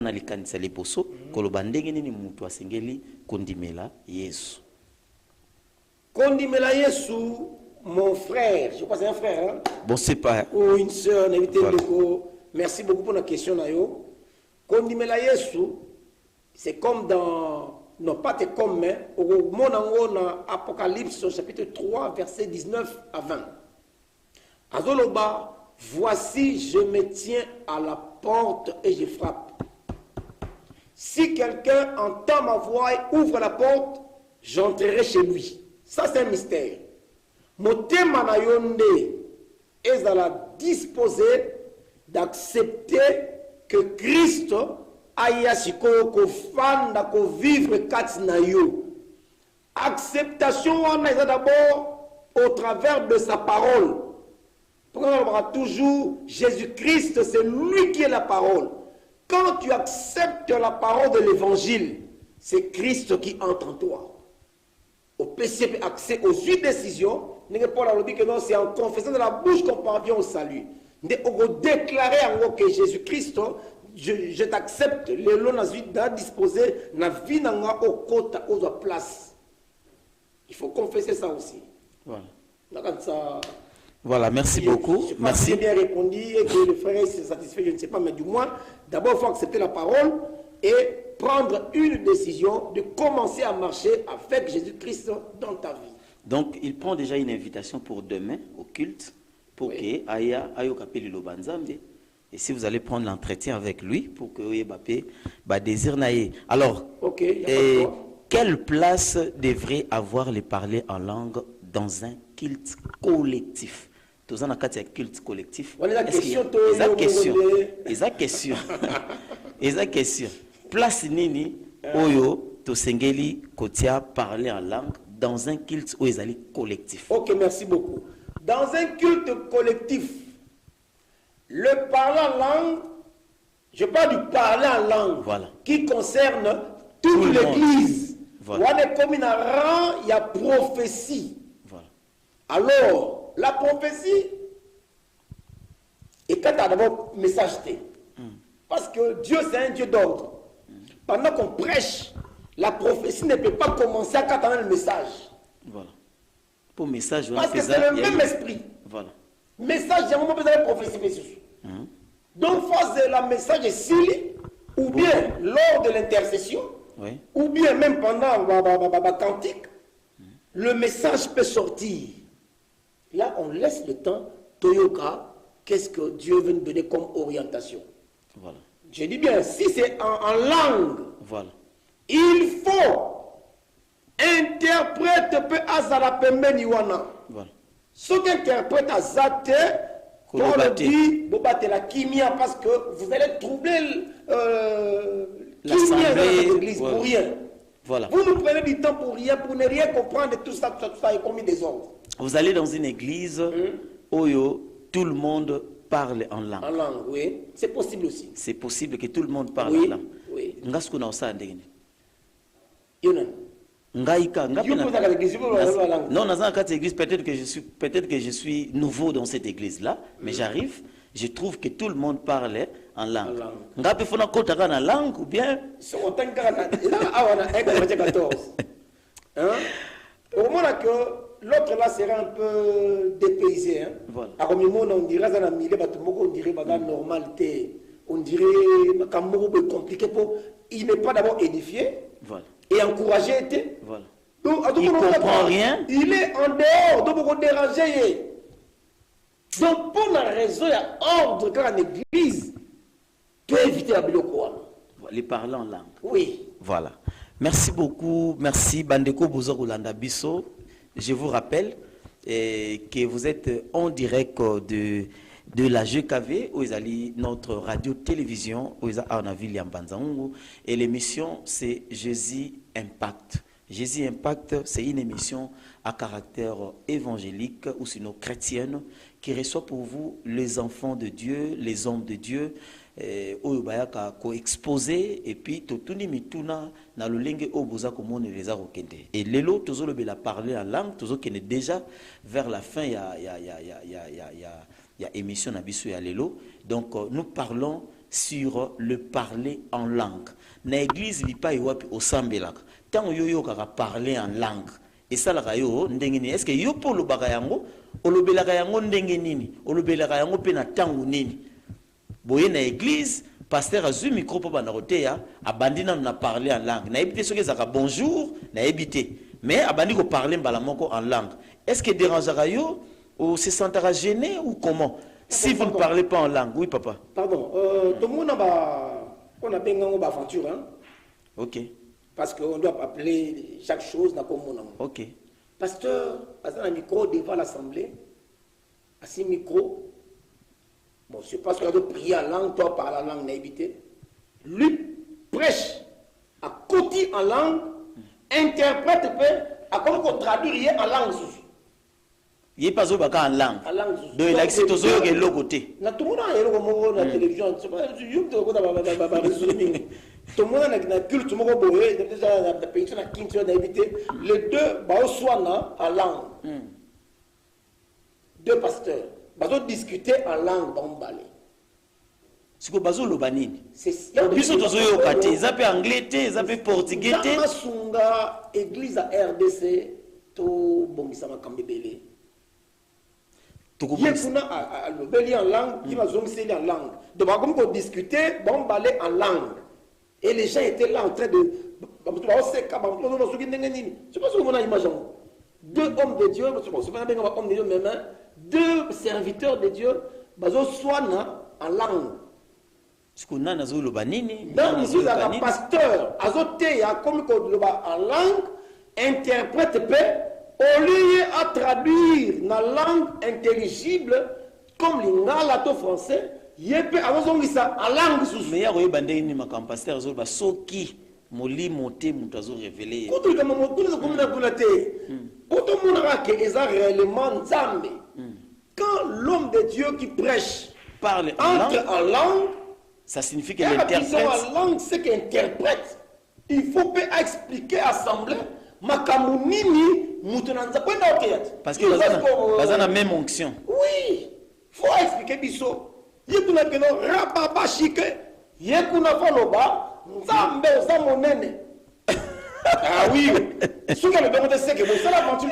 na likanisa liboso koloba ndenge nini mutu asengeli kondimela Yesu. Kondimela Yesu, mon frère, je crois que c'est un frère, hein? Bon, c'est pas. Ou une sœur, Voilà. Merci beaucoup pour la question, Nayo. Kondimela Yesu, c'est comme dans, non pas c'est comme, mais au Monango, Apocalypse, chapitre 3, verset 19 à 20. Azoloba, voici, je me tiens à la porte et je frappe. Si quelqu'un entend ma voix et ouvre la porte, j'entrerai chez lui. Ça, c'est un mystère. Motema na yonde est à la disposée d'accepter que Christ aille ko fanda ko vivre kati na yo. Acceptation on est d'abord au travers de sa parole. Pourquoi on aura toujours Jésus-Christ, c'est lui qui est la parole. Quand tu acceptes la parole de l'évangile, c'est Christ qui entre en toi. Au PCP accès aux 8 décisions, Paul a dit que non, c'est en confessant de la bouche qu'on parvient au salut. On déclarer en gros que Jésus-Christ, je t'accepte, le long n'a disposé, na vie n'a au côté, aux place. Il faut confesser ça aussi. Voilà. Voilà, merci beaucoup. Merci. J'ai bien répondu et que le frère est satisfait, je ne sais pas, mais du moins, d'abord, il faut accepter la parole et prendre une décision de commencer à marcher avec Jésus-Christ dans ta vie. Donc, il prend déjà une invitation pour demain au culte pour que Aya Ayokapeli Lobanzambe. Et si vous allez prendre l'entretien avec lui pour que Oyebapé désir naïe. Alors, quelle place devrait avoir les parler en langue dans un culte collectif? Tous en a un culte collectif. Question. Place nini oyo to sengeli kotia parler en langue dans un culte où ils allaient collectif. Ok, merci beaucoup. Dans un culte collectif, le parler en langue, je parle du parler en langue, voilà, qui concerne toute l'église. Voilà. Comme il y a prophétie. Voilà. Alors, la prophétie est quand tu as d'abord messageté. Parce que Dieu, c'est un Dieu d'ordre. Pendant qu'on prêche, la prophétie ne peut pas commencer à quand on a le message. Voilà. Pour message, parce que c'est le même esprit. Voilà. Message, j'ai vraiment besoin de prophétie, messieurs. Donc, face de la message est ou bien lors de l'intercession, ou bien même pendant la cantique, le message peut sortir. Là, on laisse le temps, Toyoka, qu'est-ce que Dieu veut nous donner comme orientation. Voilà. Je dis bien, si c'est en langue, voilà, il faut interprète peut azala pembeni wana. Voilà. Ce qu'interprète azate, on le dit, la kimia parce que vous allez troubler kimia dans l'église pour rien. Voilà. Vous nous prenez du temps pour rien, pour ne rien comprendre, tout ça est commis des ordres. Vous allez dans une église où tout le monde parle en langue. En langue, oui. C'est possible aussi. C'est possible que tout le monde parle en langue. Oui. Non, dans une église, peut-être que je suis nouveau dans cette église-là, mais j'arrive, je trouve que tout le monde parle en langue. Ngapi fona kota kana langue ou bien au moment que l'autre là serait un peu dépaysé, hein. Voilà. On dirait dans la milieu, on dirait normalité, on dirait compliqué pour il n'est pas d'abord édifié. Voilà. Et encouragé était. Voilà. Donc, il ne comprend rien. Il est en dehors, donc on déranger. Donc pour la raison, il y a ordre quand en église, tu dois éviter la biloko. Les parler en langue. Oui. Voilà. Merci beaucoup. Merci Bandeko Bozo Rolanda Bisso. Je vous rappelle que vous êtes en direct de la GKV, où notre radio-télévision, où en a William Banzango. Et l'émission, c'est Jésus Impact. Jésus Impact, c'est une émission à caractère évangélique ou sinon chrétienne qui reçoit pour vous les enfants de Dieu, les hommes de Dieu, exposé et puis totuni mituna na lolenge oboza komone les a rokende. Et lelo tozo le bela parler en langue, tozo kene déjà vers la fin il y a émission na biso ya lelo. Donc nous parlons sur le parler en langue. Na église li pa yopi osambelaka. Tant yo kaka parler en langue. Et ça la yo ndengeni. Est-ce que yo pour le bagayango olobelaka yango ndenge nini? Olobelaka yango pe na tangu nini? Boye na église pasteur azu micro po bana roteya abandina na parler en langue. Na ebité soki zaka bonjour, na ebité. Mais abandi ko parler mbala moko en langue. Est-ce que dérangera yo ou se sentira gêné ou comment? Si vous ne parlez pas en langue, oui papa. Pardon, tout le monde on a bien une aventure, hein? Ok. Parce qu'on doit appeler chaque chose dans comme nom. Ok. Pasteur, un micro devant l'assemblée, assis micro. Bon, je pense qu'on doit prier en langue, toi par la langue n'habité. Lui prêche à côté en langue, interprète à comme qu'on traduit en langue. Il n'est pas en langue. Donc il a accès aux autres et l'autre côté. Tout le monde a la télévision. Tout le monde a la culte, tout le monde a les deux sont en langue. Deux pasteurs. Ils ont discuté en langue d'Ombalé. C'est que bazo lobanini. Biso tozo yo kate, ils appellent anglais, ils appellent portugais. Dans sunga église à RDC to bongisama kambebele. Yekuna a lobeli en langue, qui va zongser en langue. Donc comme on discutait, Bombalé en langue. Et les gens étaient là en train de je sais pas si vous avez une image. Deux hommes de Dieu, deux serviteurs de Dieu, bazo soana en langue. Ce qu'on a nazo lobanini. Non, monsieur un pasteur, azote ya comme ko loba en langue, interprète paix, au lieu à traduire na langue intelligible comme lingala to français, yépe azongisa en langue sous. Mais ya koyeba ndenge ni makam pasteur zo ba soki moli moté muto azo révéler. Quand tu comme moto comme na bulate. Autant mon que eza réellement nzambe. Quand l'homme de Dieu qui prêche parle entre en langue, ça signifie qu'il interprète. En langue, c'est qu'il interprète. Il faut pas expliquer à l'assemblée. Parce que vous avez la même onction. Oui, il faut expliquer biso. Il y a tout le monde rapapa chique. Il y a tout le monde nzambe zamonene. Ah oui, ce que le demande c'est que c'est l'aventure.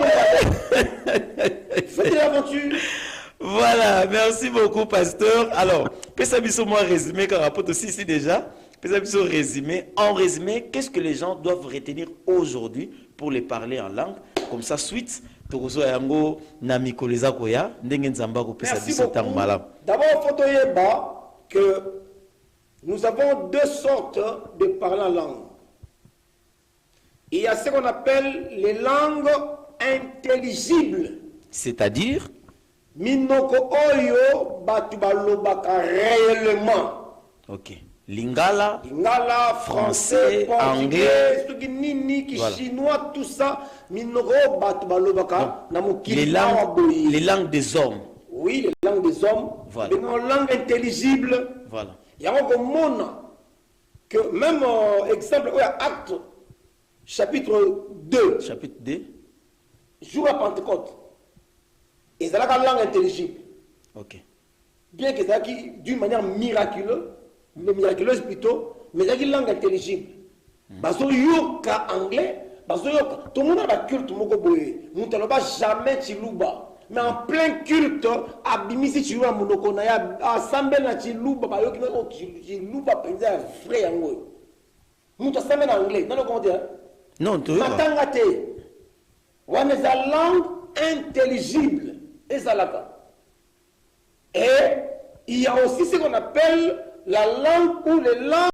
Faites l'aventure. Voilà, merci beaucoup, pasteur. Alors, Pesabiso, moi, résumé, car rapport aussi ici déjà. Pesabiso, résumé. En résumé, qu'est-ce que les gens doivent retenir aujourd'hui pour les parler en langue? Comme ça, suite, Togozo Yango, Namiko Lezakoya, Ndengen Zambako, Pesabiso, Tangmala. D'abord, il faut que nous avons deux sortes de parler en langue. Il y a ce qu'on appelle les langues intelligibles. C'est-à-dire Minoko oyo batu balobaka réellement. Ok. Lingala, français, anglais, voilà. Chinois, tout ça. Minoko batu balobaka na mukili. Les langues des hommes. Oui, les langues des hommes. Voilà. Mais en langue intelligible. Voilà. Il y a un mona que même exemple, acte chapitre 2. Chapitre 2. Jour à Pentecôte. Et c'est la langue intelligible. Ok. Bien que c'est d'une manière miraculeuse plutôt, mais c'est une langue intelligible. Parce que yoka anglais, parce que tout le monde a la culte moko boye. Nous ne pas jamais chiluba. Mais en plein culte, abimisi chiluba monoko na ya assemble na chiluba ba yoki na chiluba penza vrai yango. Nous assemble en anglais, non comment dire? Non, tu matanga te. Wana za langue intelligible. Et il y a aussi ce qu'on appelle la langue ou les langues